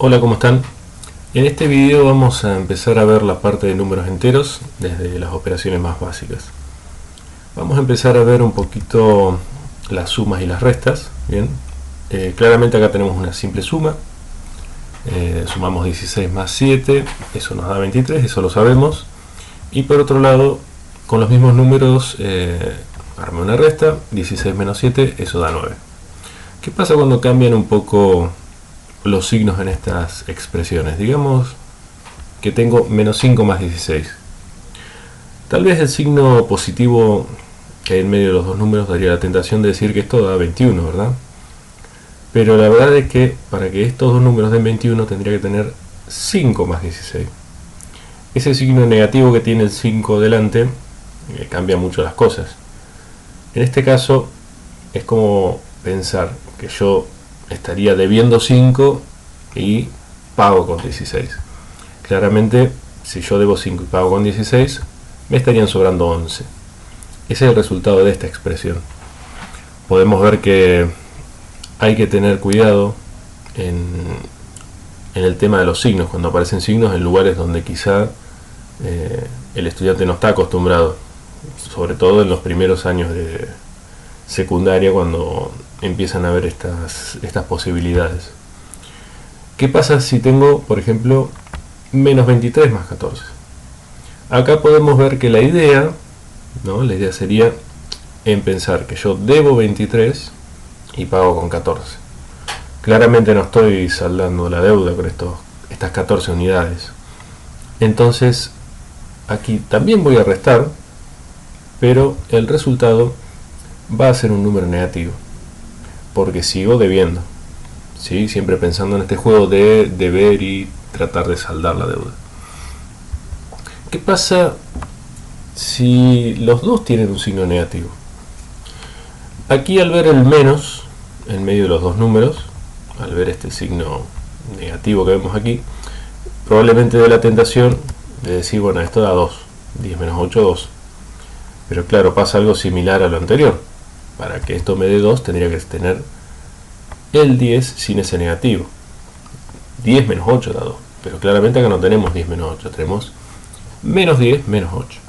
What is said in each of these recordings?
Hola, ¿cómo están? En este video vamos a empezar a ver la parte de números enteros desde las operaciones más básicas. Vamos a empezar a ver un poquito las sumas y las restas. Bien, claramente acá tenemos una simple suma. Sumamos 16 más 7, eso nos da 23, eso lo sabemos. Y por otro lado, con los mismos números, armé una resta, 16 menos 7, eso da 9. ¿Qué pasa cuando cambian un poco los signos en estas expresiones? Digamos que tengo menos 5 más 16. Tal vez el signo positivo que hay en medio de los dos números daría la tentación de decir que esto da 21, ¿verdad? Pero la verdad es que para que estos dos números den 21 tendría que tener 5 más 16. Ese signo negativo que tiene el 5 delante cambia mucho las cosas. En este caso es como pensar que yo estaría debiendo 5 y pago con 16. Claramente, si yo debo 5 y pago con 16, me estarían sobrando 11. Ese es el resultado de esta expresión. Podemos ver que hay que tener cuidado en el tema de los signos, cuando aparecen signos en lugares donde quizá el estudiante no está acostumbrado, sobre todo en los primeros años de secundaria, cuando empiezan a ver estas posibilidades. ¿Qué pasa si tengo, por ejemplo, menos 23 más 14? Acá podemos ver que la idea sería en pensar que yo debo 23 y pago con 14. Claramente no estoy saldando la deuda con estas 14 unidades. Entonces, aquí también voy a restar, pero el resultado va a ser un número negativo, porque sigo debiendo, ¿sí? Siempre pensando en este juego de deber y tratar de saldar la deuda. ¿Qué pasa si los dos tienen un signo negativo? Aquí, al ver el menos en medio de los dos números, al ver este signo negativo que vemos aquí, probablemente dé la tentación de decir, bueno, esto da 2, 10 menos 8, 2. Pero claro, pasa algo similar a lo anterior. Para que esto me dé 2 tendría que tener el 10 sin ese negativo. 10 menos 8 da 2. Pero claramente acá no tenemos 10 menos 8, tenemos menos 10 menos 8.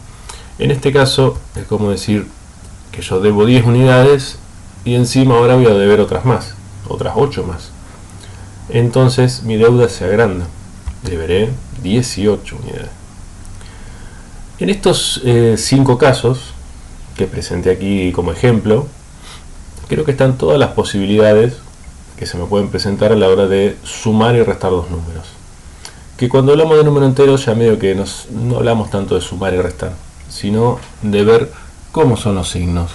En este caso es como decir que yo debo 10 unidades y encima ahora voy a deber otras más, otras 8 más. Entonces mi deuda se agranda. Deberé 18 unidades. En estos 5 casos que presenté aquí como ejemplo, creo que están todas las posibilidades que se me pueden presentar a la hora de sumar y restar dos números. Que cuando hablamos de número entero ya medio que no hablamos tanto de sumar y restar, sino de ver cómo son los signos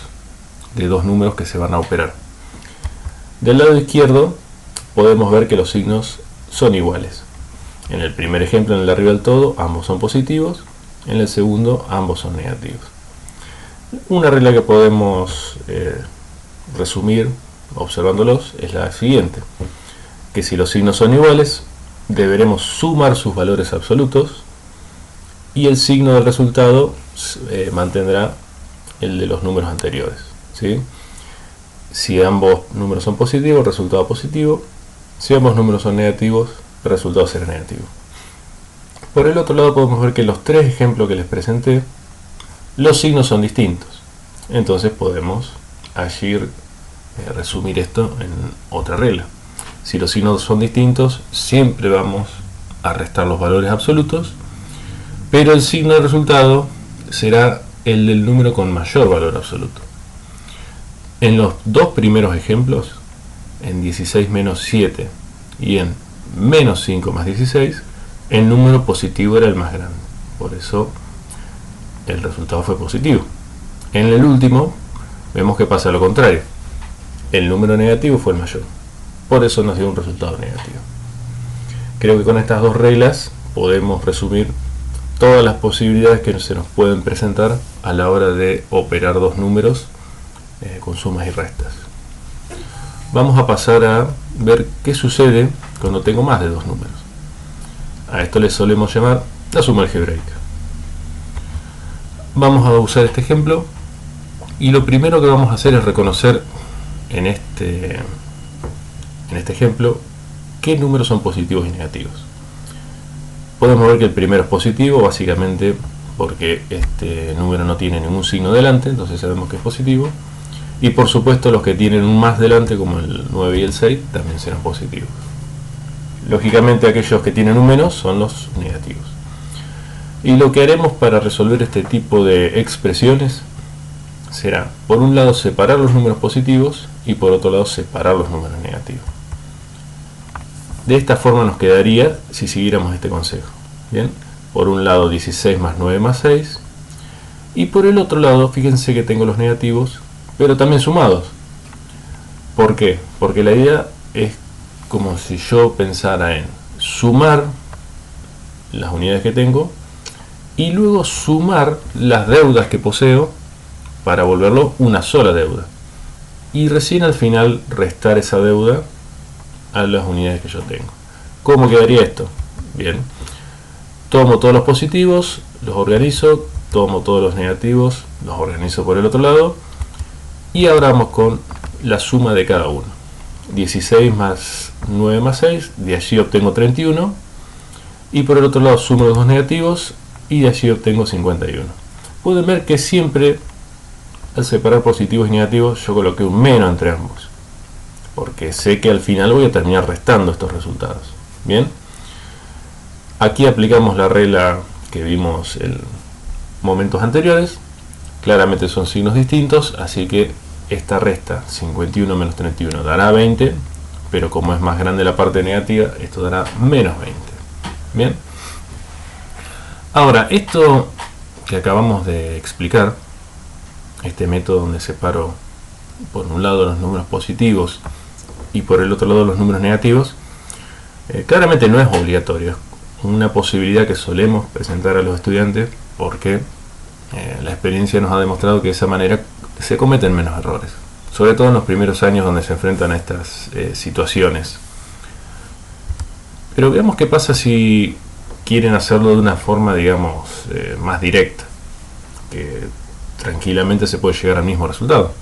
de dos números que se van a operar. Del lado izquierdo podemos ver que los signos son iguales. En el primer ejemplo, en el de arriba del todo, ambos son positivos. En el segundo, ambos son negativos. Una regla que podemos resumir observándolos es la siguiente: que si los signos son iguales, deberemos sumar sus valores absolutos y el signo del resultado mantendrá el de los números anteriores, ¿sí? Si ambos números son positivos, resultado positivo. Si ambos números son negativos, el resultado será negativo. Por el otro lado podemos ver que en los tres ejemplos que les presenté, los signos son distintos. Entonces podemos allí resumir esto en otra regla. Si los signos son distintos, siempre vamos a restar los valores absolutos, pero el signo del resultado será el del número con mayor valor absoluto. En los dos primeros ejemplos, en 16 menos 7 y en menos 5 más 16, el número positivo era el más grande. Por eso el resultado fue positivo. En el último, vemos que pasa lo contrario. El número negativo fue el mayor. Por eso nos dio un resultado negativo. Creo que con estas dos reglas podemos resumir todas las posibilidades que se nos pueden presentar a la hora de operar dos números con sumas y restas. Vamos a pasar a ver qué sucede cuando tengo más de dos números. A esto le solemos llamar la suma algebraica. Vamos a usar este ejemplo y lo primero que vamos a hacer es reconocer en este ejemplo qué números son positivos y negativos. Podemos ver que el primero es positivo, básicamente porque este número no tiene ningún signo delante, entonces sabemos que es positivo. Y por supuesto los que tienen un más delante, como el 9 y el 6, también serán positivos. Lógicamente aquellos que tienen un menos son los negativos. Y lo que haremos para resolver este tipo de expresiones será, por un lado, separar los números positivos y por otro lado, separar los números negativos. De esta forma nos quedaría si siguiéramos este consejo. Bien, por un lado 16 más 9 más 6 y por el otro lado, fíjense que tengo los negativos, pero también sumados. ¿Por qué? Porque la idea es como si yo pensara en sumar las unidades que tengo y luego sumar las deudas que poseo para volverlo una sola deuda. Y recién al final restar esa deuda a las unidades que yo tengo. ¿Cómo quedaría esto? Bien, tomo todos los positivos, los organizo, tomo todos los negativos, los organizo por el otro lado y ahora vamos con la suma de cada uno. 16 más 9 más 6, de allí obtengo 31 y por el otro lado sumo los dos negativos y de allí obtengo 51. Pueden ver que siempre al separar positivos y negativos yo coloqué un menos entre ambos, porque sé que al final voy a terminar restando estos resultados. Bien, aquí aplicamos la regla que vimos en momentos anteriores. Claramente son signos distintos, así que esta resta 51 menos 31 dará 20, pero como es más grande la parte negativa, esto dará menos 20. Bien, ahora esto que acabamos de explicar, este método donde separo por un lado los números positivos y por el otro lado los números negativos, claramente no es obligatorio, es una posibilidad que solemos presentar a los estudiantes porque la experiencia nos ha demostrado que de esa manera se cometen menos errores, sobre todo en los primeros años donde se enfrentan a estas situaciones. Pero veamos qué pasa si quieren hacerlo de una forma, digamos, más directa, que tranquilamente se puede llegar al mismo resultado.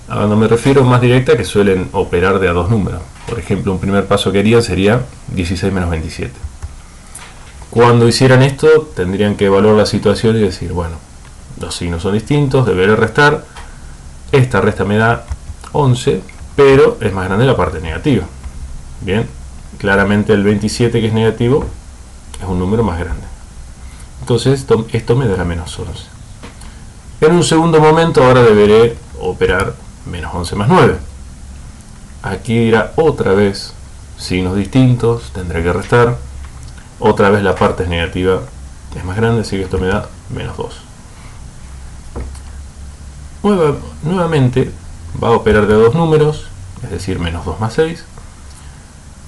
Cuando me refiero más directa, que suelen operar de a dos números. Por ejemplo, un primer paso que harían sería 16 menos 27. Cuando hicieran esto, tendrían que evaluar la situación y decir, bueno, los signos son distintos, deberé restar. Esta resta me da 11, pero es más grande la parte negativa. Bien, claramente el 27, que es negativo, es un número más grande. Entonces esto me dará menos 11. En un segundo momento ahora deberé operar menos 11 más 9. Aquí dirá otra vez signos distintos, tendré que restar. Otra vez la parte es negativa, es más grande, así que esto me da menos 2. Nuevamente va a operar de dos números, es decir, menos 2 más 6.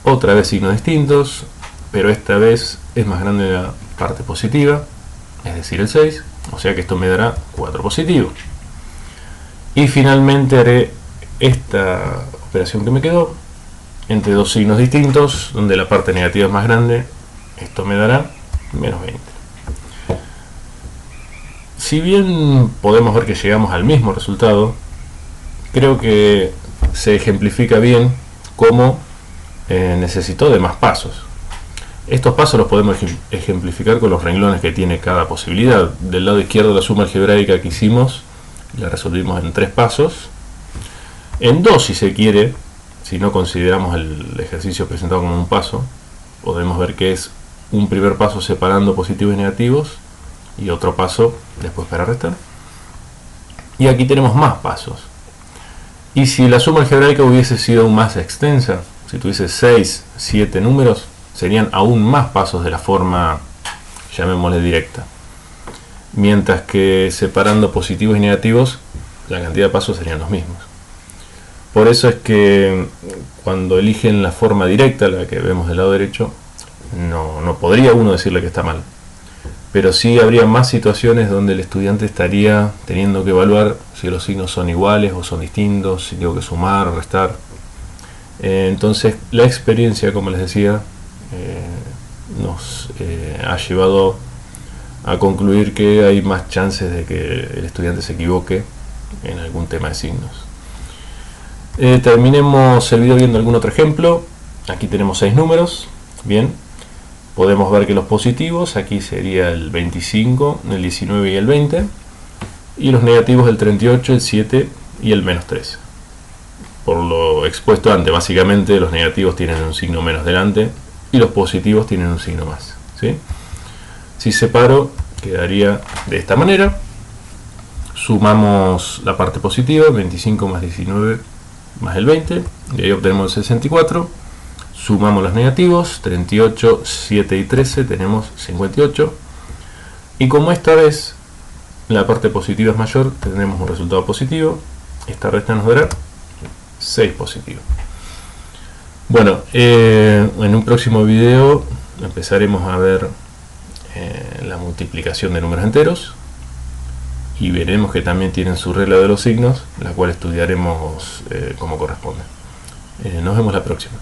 Otra vez signos distintos, pero esta vez es más grande la parte positiva, es decir, el 6. O sea que esto me dará 4 positivo. Y finalmente haré esta operación que me quedó entre dos signos distintos, donde la parte negativa es más grande. Esto me dará menos 20. Si bien podemos ver que llegamos al mismo resultado, creo que se ejemplifica bien cómo necesito de más pasos. Estos pasos los podemos ejemplificar con los renglones que tiene cada posibilidad. Del lado izquierdo, la suma algebraica que hicimos la resolvimos en 3 pasos, en 2 si se quiere, si no consideramos el ejercicio presentado como un paso. Podemos ver que es un primer paso separando positivos y negativos y otro paso después para restar. Y aquí tenemos más pasos. Y si la suma algebraica hubiese sido aún más extensa, si tuviese 6, 7 números, serían aún más pasos de la forma, llamémosle, directa. Mientras que separando positivos y negativos, la cantidad de pasos serían los mismos. Por eso es que cuando eligen la forma directa, la que vemos del lado derecho, no podría uno decirle que está mal. Pero sí habría más situaciones donde el estudiante estaría teniendo que evaluar si los signos son iguales o son distintos, si tengo que sumar o restar. Entonces la experiencia, como les decía, nos ha llevado a concluir que hay más chances de que el estudiante se equivoque en algún tema de signos. Terminemos el video viendo algún otro ejemplo. aquí tenemos 6 números. Bien, podemos ver que los positivos aquí sería el 25, el 19 y el 20, y los negativos el 38, el 7 y el menos 3. Por lo expuesto antes, básicamente los negativos tienen un signo menos delante y los positivos tienen un signo más, ¿sí? Si separo, quedaría de esta manera. Sumamos la parte positiva, 25 más 19 más el 20, y ahí obtenemos el 64. Sumamos los negativos, 38, 7 y 13, tenemos 58. Y como esta vez la parte positiva es mayor, tendremos un resultado positivo. Esta resta nos dará 6 positivo. Bueno, en un próximo video empezaremos a ver la multiplicación de números enteros, y veremos que también tienen su regla de los signos, la cual estudiaremos como corresponde. Nos vemos la próxima.